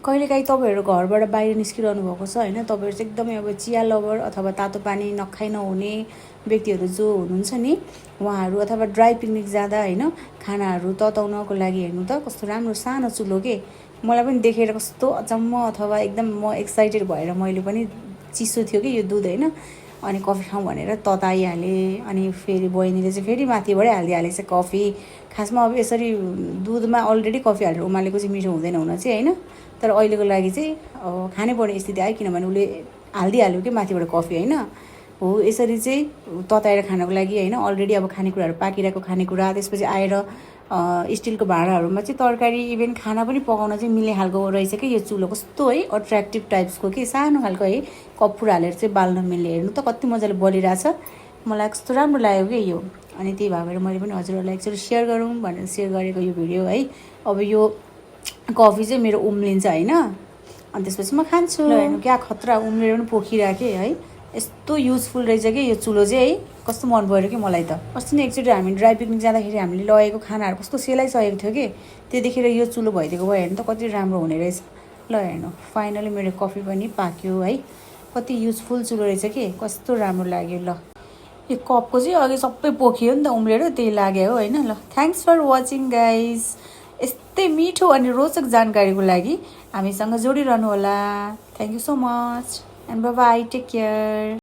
कहिलेकाहीँ तपाईँहरू घरबाट बाहिर निस्किरहनु भएको छ होइन, तपाईँहरू चाहिँ एकदमै अब चिया लभर अथवा तातो पानी नखाइ नहुने व्यक्तिहरू जो हुनुहुन्छ नि, उहाँहरू अथवा ड्राई पिकनिक जाँदा होइन खानाहरू तताउनको लागि हेर्नु त कस्तो राम्रो सानो चुलो के। मलाई पनि देखेर कस्तो अचम्म अथवा एकदम म एक्साइटेड भएर मैले पनि चिसो थियो कि यो दुध होइन, अनि कफी खाउँ भनेर तताइहालेँ। अनि फेरि बहिनीले चाहिँ फेरि माथिबाटै हालिदिइहालेछ कफी। खासमा अब यसरी दुधमा अलरेडी कफी हालेर उमालेको चाहिँ मिठो हुँदैन हुन चाहिँ होइन, तर अहिलेको लागि चाहिँ खानै पर्ने स्थिति आयो, किनभने उसले हालिदिइहाल्यो कि माथिबाट कफी होइन। हो यसरी चाहिँ तताएर खानको लागि होइन, अलरेडी अब खानेकुराहरू पाकिरहेको खानेकुरा, त्यसपछि आएर स्टिलको भाँडाहरूमा चाहिँ तरकारी इभेन खाना पनि पकाउन चाहिँ मिल्ने खालको रहेछ कि यो चुलो। कस्तो है अट्र्याक्टिभ टाइप्सको कि सानो खालको है, कपुर हालेर चाहिँ बाल्न मिल्ने। हेर्नु त कति मजाले बलिरहेछ, मलाई कस्तो राम्रो लाग्यो कि यो। अनि त्यही भएर मैले पनि हजुरहरूलाई एकचोटि सेयर गरौँ भनेर सेयर गरेको यो भिडियो है। अब यो कफी चाहिँ मेरो उम्लिन्छ होइन, अनि त्यसपछि म खान्छु। हेर्नु क्या खतरा उम्लेर पनि पोखिराखेँ है, यस्तो युजफुल रहेछ कि यो चुलो चाहिँ है, कस्तो मन पऱ्यो कि मलाई त। अस्ति नै एकचोटि हामी ड्राई पिकनिक जाँदाखेरि हामीले लगेको खानाहरू कस्तो सेलाइसकेको थियो कि, त्यतिखेर यो चुलो भइदिएको भयो हेर्नु त कति राम्रो हुने रहेछ। ल हेर्नु फाइनली मेरो कफी पनि पाक्यो है, कति युजफुल चुलो रहेछ कि, कस्तो राम्रो लाग्यो। ल यो कपको चाहिँ अघि सबै पोखियो नि त उम्लेर, त्यही लाग्यो हो होइन। ल थ्याङ्क्स फर वाचिङ गाइज। यस्तै मिठो अनि रोचक जानकारीको लागि हामीसँग जोडिरहनु होला। Thank you so much and bye bye, take care.